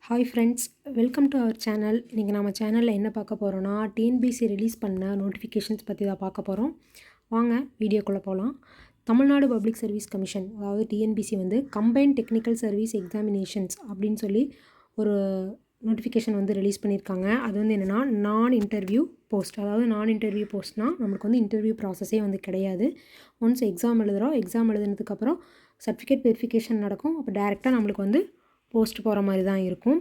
Hi friends, welcome to our channel. இன்றைக்கி நம்ம சேனலில் என்ன பார்க்க போகிறோன்னா, டிஎன்பிஎஸ்சி ரிலீஸ் பண்ண நோட்டிஃபிகேஷன்ஸ் பற்றி தான் பார்க்க போகிறோம். வாங்க வீடியோக்குள்ளே போகலாம். தமிழ்நாடு பப்ளிக் சர்வீஸ் கமிஷன், அதாவது டிஎன்பிஎஸ்சி வந்து கம்பைன்ட் டெக்னிக்கல் சர்வீஸ் எக்ஸாமினேஷன்ஸ் அப்படின்னு சொல்லி ஒரு நோட்டிஃபிகேஷன் வந்து ரிலீஸ் பண்ணியிருக்காங்க. அது வந்து என்னென்னா நான் இன்டர்வியூ போஸ்ட். அதாவது நான் இன்டர்வியூ போஸ்ட்னால் நம்மளுக்கு வந்து இன்டர்வியூ ப்ராசஸே வந்து கிடையாது. ஒன்ஸ் எக்ஸாம் எழுதுகிறோம், எக்ஸாம் எழுதுனதுக்கப்புறம் சர்டிஃபிகேட் வெரிஃபிகேஷன் நடக்கும். அப்போ டேரெக்டாக நம்மளுக்கு வந்து போஸ்ட் போகிற மாதிரி தான் இருக்கும்.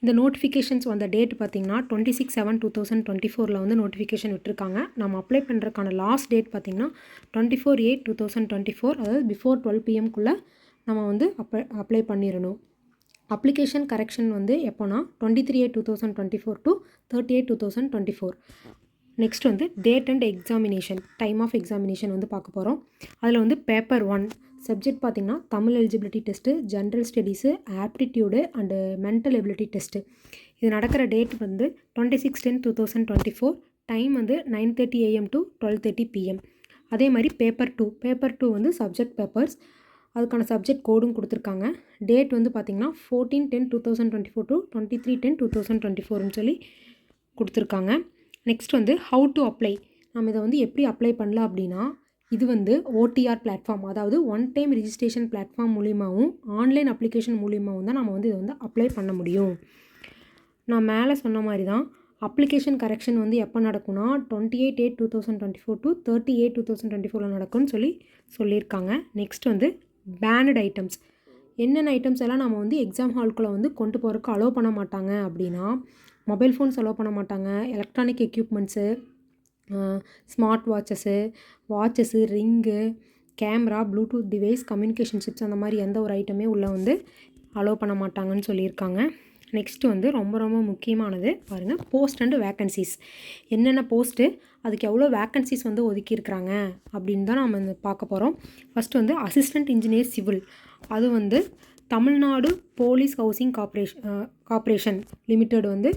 இந்த நோட்டிஃபிகேஷன்ஸ் வந்த டேட் பார்த்திங்கன்னா 26/7/2024 வந்து நோட்டிஃபிகேஷன் விட்டுருக்காங்க. நம்ம அப்ளை பண்ணுறதுக்கான லாஸ்ட் டேட் பார்த்திங்கன்னா 24/8/2024, அதாவது பிஃபோர் 12 PM நம்ம வந்து அப்ளை பண்ணிடணும். அப்ளிகேஷன் கரெக்ஷன் வந்து எப்போனா 23/8/2024 to 30/8/2024. நெக்ஸ்ட் வந்து date and examination, time of examination வந்து பார்க்க போகிறோம். அதில் வந்து பேப்பர் 1 சப்ஜெக்ட் பார்த்திங்கன்னா Tamil eligibility test, general studies, aptitude and mental ability test. இது நடக்கிற டேட் வந்து 26/10/2024. டைம் வந்து 9:30 AM to 12:30 PM. அதே மாதிரி பேப்பர் 2 வந்து சப்ஜெக்ட் பேப்பர்ஸ், அதுக்கான சப்ஜெக்ட் கோடும் கொடுத்துருக்காங்க. டேட் வந்து பார்த்திங்கன்னா 14/10/2024 to 23/10/2024ன்னு சொல்லி கொடுத்துருக்காங்க. நெக்ஸ்ட் வந்து ஹவு டு அப்ளை. நம்ம இதை வந்து எப்படி அப்ளை பண்ணலாம் அப்படின்னா, இது வந்து ஓடிஆர் பிளாட்ஃபார்ம், அதாவது ஒன் டைம் ரிஜிஸ்ட்ரேஷன் பிளாட்ஃபார்ம் மூலியமாகவும் ஆன்லைன் அப்ளிகேஷன் மூலியமாகவும் தான் நம்ம வந்து இதை வந்து அப்ளை பண்ண முடியும். நான் மேலே சொன்ன மாதிரி தான் அப்ளிகேஷன் கரெக்ஷன் வந்து எப்போ நடக்கும்னா 28/8/2024 to 30/8/2024 நடக்கும்னு சொல்லியிருக்காங்க. நெக்ஸ்ட் வந்து பேனட் ஐட்டம்ஸ். என்னென்ன ஐட்டம்ஸ் எல்லாம் நம்ம வந்து எக்ஸாம் ஹால்குள்ளே வந்து கொண்டு போகிறதுக்கு அலோவ் பண்ண மாட்டாங்க அப்படின்னா, மொபைல் ஃபோன்ஸ் அலோவ் பண்ண மாட்டாங்க, electronic equipments, smart watches, ring, camera, bluetooth device, communication chips, அந்த மாதிரி எந்த ஒரு ஐட்டமே உள்ளே வந்து அலோவ் பண்ண மாட்டாங்கன்னு சொல்லியிருக்காங்க. நெக்ஸ்ட்டு வந்து ரொம்ப ரொம்ப முக்கியமானது பாருங்கள், போஸ்ட் அண்டு வேக்கன்சிஸ். என்னென்ன போஸ்ட்டு, அதுக்கு எவ்வளோ வேக்கன்சிஸ் வந்து ஒதுக்கியிருக்கிறாங்க அப்படின்னு தான் நம்ம வந்து பார்க்க போகிறோம். ஃபஸ்ட்டு வந்து அசிஸ்டண்ட் இன்ஜினியர் சிவில். அது வந்து Tamil Nadu police housing corporation limited வந்து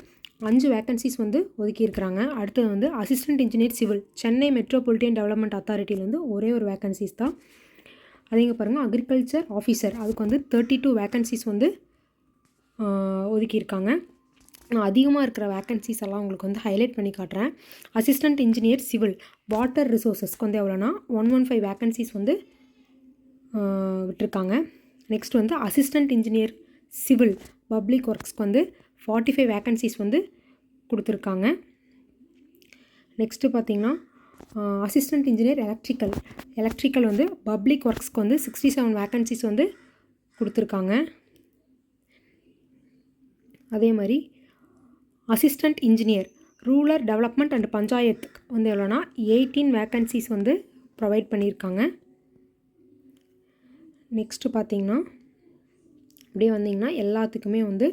5 வேக்கன்சிஸ் வந்து ஒதுக்கியிருக்கிறாங்க. அடுத்தது வந்து assistant engineer civil Chennai metropolitan development அத்தாரிட்டியில் வந்து ஒரே ஒரு வேக்கன்சிஸ் தான். அதேங்க பாருங்கள், அக்ரிகல்ச்சர் ஆஃபீஸர், அதுக்கு வந்து 32 வேக்கன்சிஸ் வந்து ஒதுக்கியிருக்காங்க. நான் அதிகமாக இருக்கிற வேக்கன்சிஸ் எல்லாம் உங்களுக்கு வந்து ஹைலைட் பண்ணி காட்டுறேன். அசிஸ்டண்ட் இன்ஜினியர் சிவில் வாட்டர் ரிசோர்ஸஸ்க்கு வந்து எவ்வளோனா 115 வேக்கன்சிஸ் வந்து விட்டுருக்காங்க. நெக்ஸ்ட் வந்து அசிஸ்டண்ட் இன்ஜினியர் சிவில் பப்ளிக் ஒர்க்ஸ்க்கு வந்து 45 வேக்கன்சிஸ் வந்து கொடுத்துருக்காங்க. நெக்ஸ்ட்டு பார்த்திங்கன்னா அசிஸ்டண்ட் இன்ஜினியர் எலக்ட்ரிக்கல் வந்து பப்ளிக் ஒர்க்ஸ்க்கு வந்து 67 வேக்கன்சிஸ் வந்து கொடுத்துருக்காங்க. அதே மாதிரி assistant engineer rural development and பஞ்சாயத்துக்கு வந்து எவ்வளோனா 18 வேக்கன்சிஸ் வந்து ப்ரொவைட் பண்ணியிருக்காங்க. நெக்ஸ்ட்டு பார்த்திங்கன்னா அப்படியே வந்திங்கன்னா எல்லாத்துக்குமே வந்து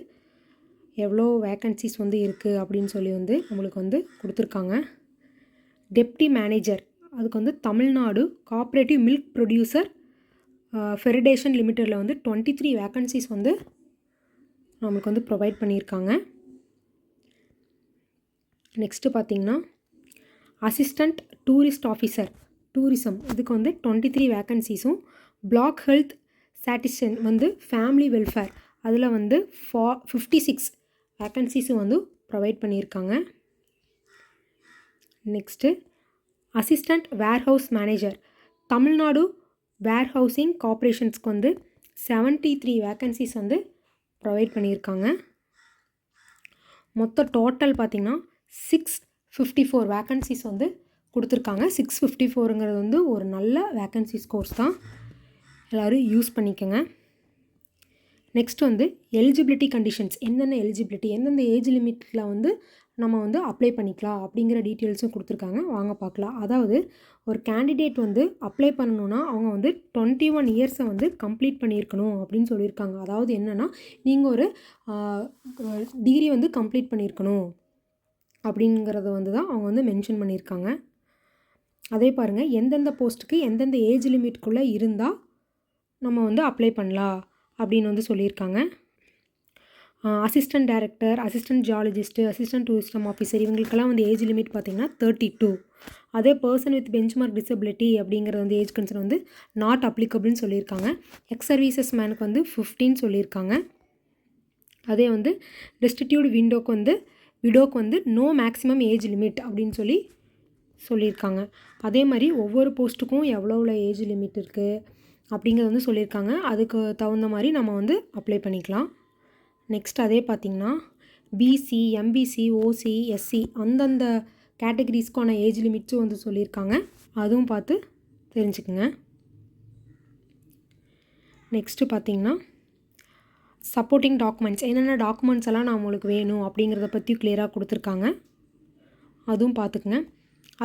எவ்வளோ வேக்கன்சிஸ் வந்து இருக்குது அப்படின்னு சொல்லி வந்து நம்மளுக்கு வந்து கொடுத்துருக்காங்க. டெப்டி மேனேஜர், அதுக்கு வந்து Tamil Nadu cooperative milk producer federation லிமிட்டடில் வந்து 23 வேக்கன்சிஸ் வந்து நம்மளுக்கு வந்து ப்ரொவைட் பண்ணியிருக்காங்க. நெக்ஸ்ட்டு பார்த்திங்கன்னா அசிஸ்டண்ட் டூரிஸ்ட் ஆஃபீஸர் டூரிசம், இதுக்கு வந்து 23 வேக்கன்சிஸும், பிளாக் ஹெல்த் சாட்டிஸ்ஃபேக்ஷன் வந்து ஃபேமிலி வெல்ஃபேர், அதில் வந்து 56 வேக்கன்சிஸும் வந்து ப்ரொவைட் பண்ணியிருக்காங்க. Next assistant warehouse manager Tamil Nadu warehousing கார்ப்பரேஷன்ஸ்க்கு வந்து 73 வேக்கன்சிஸ் வந்து ப்ரொவைட் பண்ணியிருக்காங்க. மொத்தம் டோட்டல் பார்த்திங்கன்னா 654 வேக்கன்சிஸ் வந்து கொடுத்துருக்காங்க. 654ங்கிறது வந்து ஒரு நல்ல வேக்கன்சி ஸ்கோர்ஸ் தான், எல்லோரும் யூஸ் பண்ணிக்கோங்க. நெக்ஸ்ட் வந்து எலிஜிபிலிட்டி கண்டிஷன்ஸ், எந்தெந்த ஏஜ் லிமிட்டில் வந்து நம்ம வந்து அப்ளை பண்ணிக்கலாம் அப்படிங்கிற டீட்டெயில்ஸும் கொடுத்துருக்காங்க. வாங்க பார்க்கலாம். அதாவது ஒரு கேண்டிடேட் வந்து அப்ளை பண்ணணுன்னா அவங்க வந்து 21 இயர்ஸை வந்து கம்ப்ளீட் பண்ணியிருக்கணும் அப்படின்னு சொல்லியிருக்காங்க. அதாவது என்னென்னா, நீங்கள் ஒரு டிகிரி வந்து கம்ப்ளீட் பண்ணியிருக்கணும் அப்படிங்கிறத வந்து தான் அவங்க வந்து மென்ஷன் பண்ணியிருக்காங்க. அதே பாருங்கள், எந்தெந்த போஸ்ட்டுக்கு எந்தெந்த ஏஜ் லிமிட்குள்ளே இருந்தால் நம்ம வந்து அப்ளை பண்ணலாம் அப்படின்னு வந்து சொல்லியிருக்காங்க. Assistant director, assistant geologist, assistant tourism officer, இவங்களுக்கெல்லாம் வந்து ஏஜ் லிமிட் பார்த்திங்கன்னா 32. அதே பர்சன் வித் பெஞ்ச்மார்க் டிசபிலிட்டி அப்படிங்கிறது வந்து ஏஜ் கன்சர்ன் வந்து நாட் அப்ளிகபிள்னு சொல்லியிருக்காங்க. எக்ஸ் சர்வீசஸ் மேனுக்கு வந்து 15 சொல்லியிருக்காங்க. அதே வந்து ரெஸ்டிடியூட் விடோக்கு வந்து நோ மேக்ஸிமம் ஏஜ் லிமிட் அப்படின்னு சொல்லியிருக்காங்க. அதே மாதிரி ஒவ்வொரு போஸ்ட்டுக்கும் எவ்வளோ ஏஜ் லிமிட் இருக்குது அப்படிங்கிறது வந்து சொல்லியிருக்காங்க. அதுக்கு தகுந்த மாதிரி நம்ம வந்து அப்ளை பண்ணிக்கலாம். நெக்ஸ்ட் அதே பார்த்திங்கன்னா பிசி, எம்பிசி, ஓசி, எஸ்சி அந்தந்த கேட்டகரிஸ்க்கான ஏஜ் லிமிட்ஸும் வந்து சொல்லியிருக்காங்க. அதுவும் பார்த்து தெரிஞ்சுக்குங்க. நெக்ஸ்ட்டு பார்த்திங்கன்னா சப்போர்ட்டிங் டாக்குமெண்ட்ஸ், என்னென்ன டாக்குமெண்ட்ஸ் எல்லாம் நான் உங்களுக்கு வேணும் அப்படிங்கிறத பற்றி கிளியராக கொடுத்துருக்காங்க. அதுவும் பார்த்துக்குங்க.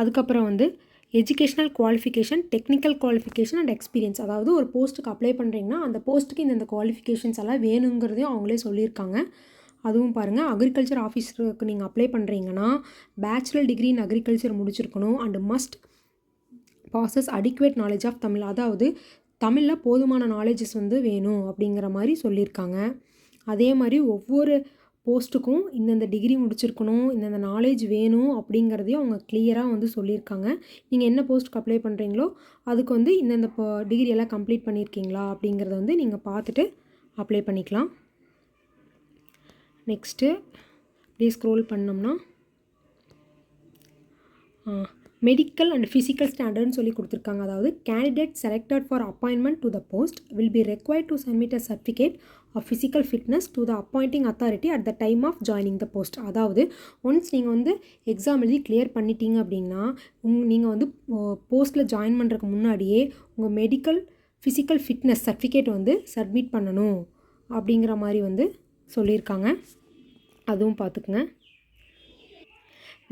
அதுக்கப்புறம் வந்து educational qualification, technical qualification and experience. அதாவது ஒரு போஸ்ட்டுக்கு அப்ளை பண்ணுறீங்கன்னா அந்த போஸ்ட்டுக்கு இந்த குவாலிஃபிகேஷன்ஸ் எல்லாம் வேணுங்கிறதையும் அவங்களே சொல்லியிருக்காங்க. அதுவும் பாருங்கள். அக்ரிகல்ச்சர் ஆஃபீஸருக்கு நீங்கள் அப்ளை பண்ணுறீங்கன்னா பேச்சுலர் டிகிரி இன் அக்ரிகல்ச்சர் முடிச்சிருக்கணும் and must possess adequate knowledge of Tamil. அதாவது தமிழில் போதுமான நாலேஜஸ் வந்து வேணும் அப்படிங்கிற மாதிரி சொல்லியிருக்காங்க. அதே மாதிரி ஒவ்வொரு போஸ்ட்டுக்கும் இந்தந்த டிகிரி முடிச்சிருக்கணும், இந்தந்த நாலேஜ் வேணும் அப்படிங்கிறதையும் அவங்க கிளியராக வந்து சொல்லியிருக்காங்க. நீங்கள் என்ன போஸ்ட்டுக்கு அப்ளை பண்ணுறீங்களோ அதுக்கு வந்து இந்தந்த டிகிரி எல்லாம் கம்ப்ளீட் பண்ணியிருக்கீங்களா அப்படிங்கிறத வந்து நீங்கள் பார்த்துட்டு அப்ளை பண்ணிக்கலாம். நெக்ஸ்ட்டு அப்படியே ஸ்க்ரோல் பண்ணோம்னா மெடிக்கல் அண்ட் ஃபிசிக்கல் ஸ்டாண்டர்ட்னு சொல்லி கொடுத்துருக்காங்க. அதாவது candidate selected for appointment to the post will be required to submit a certificate of physical fitness to the appointing authority at the time of joining the post. அதாவது once நீங்கள் வந்து exam எழுதி clear பண்ணிட்டீங்க அப்படின்னா நீங்கள் வந்து போஸ்ட்டில் join பண்ணுறதுக்கு முன்னாடியே உங்கள் மெடிக்கல் ஃபிசிக்கல் ஃபிட்னஸ் சர்டிஃபிகேட் வந்து சப்மிட் பண்ணணும் அப்படிங்கிற மாதிரி வந்து சொல்லியிருக்காங்க. அதுவும் பார்த்துக்குங்க.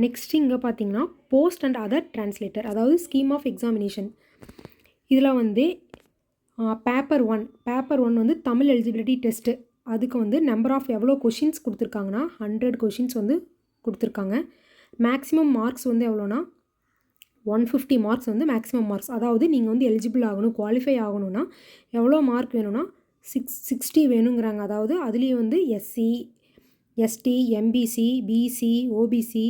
நெக்ஸ்ட் இங்கே பார்த்தீங்கன்னா போஸ்ட் அண்ட் அதர் டிரான்ஸ்லேட்டர், அதாவது ஸ்கீம் ஆஃப் எக்ஸாமினேஷன். இதில் வந்து பேப்பர் ஒன் வந்து தமிழ் எலிஜிபிலிட்டி டெஸ்ட்டு. அதுக்கு வந்து நம்பர் ஆஃப் எவ்வளோ கொஷின்ஸ் கொடுத்துருக்காங்கன்னா 100 கொஷின்ஸ் வந்து கொடுத்துருக்காங்க. மேக்ஸிமம் மார்க்ஸ் வந்து எவ்வளோனா 150 மார்க்ஸ் வந்து மேக்ஸிமம் மார்க்ஸ். அதாவது நீங்கள் வந்து எலிஜிபிள் ஆகணும், குவாலிஃபை ஆகணும்னா எவ்வளோ மார்க் வேணும்னா 60 வேணுங்கிறாங்க. அதாவது அதுலேயும் வந்து SC, ST, MBC, BC, OBC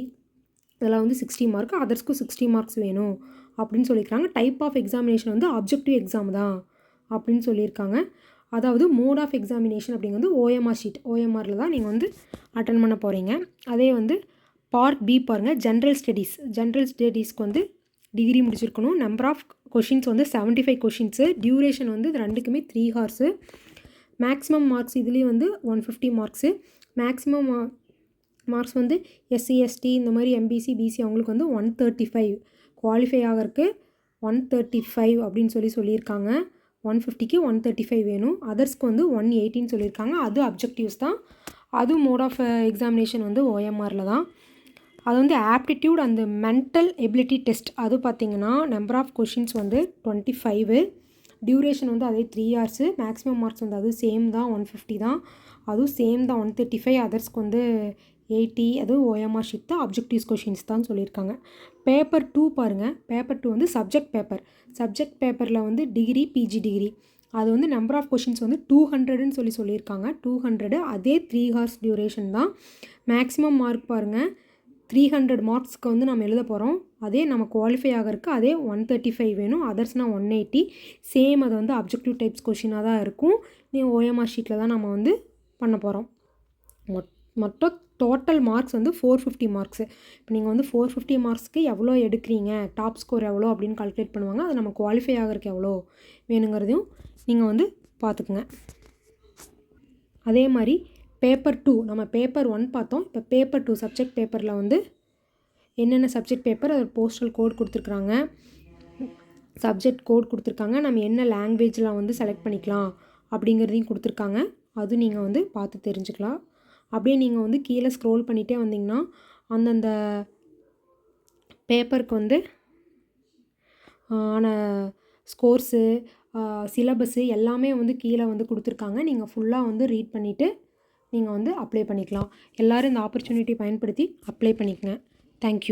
இதெல்லாம் வந்து 60 மார்க், அதர்ஸ்க்கும் 60 மார்க்ஸ் வேணும் அப்படின்னு சொல்லியிருக்காங்க. டைப் ஆஃப் எக்ஸாமினேஷன் வந்து ஆப்ஜெக்டிவ் எக்ஸாம் தான் அப்படின்னு சொல்லியிருக்காங்க. அதாவது மோட் ஆஃப் எக்ஸாமினேஷன் அப்படிங்கிறது ஓஎம்ஆர் ஷீட், ஓஎம்ஆரில் தான் நீங்கள் வந்து அட்டன் பண்ண போகிறீங்க. அதே வந்து பார்ட் பி பாருங்கள், ஜென்ரல் ஸ்டடீஸ்க்கு வந்து டிகிரி முடிச்சிருக்கணும். நம்பர் ஆஃப் கொஷின்ஸ் வந்து 75 கொஷின்ஸு. டியூரேஷன் வந்து இது ரெண்டுக்குமே 3 ஹார்ஸு. மேக்ஸிமம் மார்க்ஸ் இதுலேயும் வந்து 150 மார்க்ஸு. மேக்ஸிமம் மார்க்ஸ் வந்து எஸ்சி, எஸ்டி இந்த மாதிரி எம்பிசி, பிசி அவங்களுக்கு வந்து 135. குவாலிஃபை ஆகிறதுக்கு 135 அப்படின்னு சொல்லியிருக்காங்க. 150க்கு 135 வேணும். அதர்ஸ்க்கு வந்து 180 சொல்லியிருக்காங்க. அது அப்ஜெக்டிவ்ஸ் தான். அதுவும் மோட் ஆஃப் எக்ஸாமினேஷன் வந்து ஓஎம்ஆரில் தான். அது வந்து ஆப்டிடியூட் அந்த மென்டல் எபிலிட்டி டெஸ்ட். அது பார்த்திங்கன்னா நம்பர் ஆஃப் கொஷின்ஸ் வந்து 25. டியூரேஷன் வந்து அதே 3 ஹார்ஸு. மேக்ஸிமம் மார்க்ஸ் வந்து அதுவும் சேம் தான், 150 தான். அதுவும் சேம் தான், 135. அதர்ஸ்க்கு வந்து 80. அதுவும் ஓஎம்ஆர் ஷீட் தான், அப்ஜெக்டிவ்ஸ் கொஷின்ஸ் தான் சொல்லியிருக்காங்க. பேப்பர் 2 பாருங்கள். பேப்பர் 2 வந்து சப்ஜெக்ட் பேப்பரில் வந்து டிகிரி, பிஜி டிகிரி. அது வந்து நம்பர் ஆஃப் கொஷின்ஸ் வந்து 200ன்னு சொல்லியிருக்காங்க. 200 அதே 3 ஹார்ஸ் டியூரேஷன் தான். மேக்ஸிமம் மார்க் பாருங்கள், 300 மார்க்ஸ்க்கு வந்து நம்ம எழுத போகிறோம். அதே நம்ம குவாலிஃபை ஆகிறதுக்கு அதே 135 வேணும். அதர்ஸ்னால் 180. சேம் அது வந்து அப்ஜெக்டிவ் டைப்ஸ் கொஷினாக தான் இருக்கும். ஓஎம்ஆர் ஷீட்டில் தான் நம்ம வந்து பண்ண போகிறோம். மொத்தம் டோட்டல் மார்க்ஸ் வந்து 450 மார்க்ஸு. இப்போ நீங்கள் வந்து 450 மார்க்ஸ்க்கு எவ்வளோ எடுக்கிறீங்க, டாப் ஸ்கோர் எவ்வளோ அப்படின்னு கால்குலேட் பண்ணுவாங்க. அது நம்ம குவாலிஃபை ஆகிறதுக்கு எவ்வளோ வேணுங்கிறதையும் நீங்கள் வந்து பார்த்துக்குங்க. அதே மாதிரி பேப்பர் 2, நம்ம பேப்பர் 1 பார்த்தோம். இப்போ பேப்பர் 2 சப்ஜெக்ட் பேப்பரில் வந்து என்னென்ன சப்ஜெக்ட் பேப்பர், அது போஸ்டல் கோட் கொடுத்துருக்குறாங்க, சப்ஜெக்ட் கோட் கொடுத்துருக்காங்க, நம்ம என்ன லாங்குவேஜில் வந்து செலக்ட் பண்ணிக்கலாம் அப்படிங்கிறதையும் கொடுத்துருக்காங்க. அது நீங்கள் வந்து பார்த்து தெரிஞ்சுக்கலாம். அப்படியே நீங்கள் வந்து கீழே ஸ்க்ரோல் பண்ணிகிட்டே வந்தீங்கன்னா அந்தந்த பேப்பருக்கு வந்து ஆன ஸ்கோர்ஸு, சிலபஸ்ஸு எல்லாமே வந்து கீழே வந்து கொடுத்துருக்காங்க. நீங்கள் ஃபுல்லாக வந்து ரீட் பண்ணிவிட்டு நீங்கள் வந்து அப்ளை பண்ணிக்கலாம். எல்லோரும் இந்த ஆப்பர்ச்சுனிட்டி பயன்படுத்தி அப்ளை பண்ணிக்கங்க. தேங்க்யூ.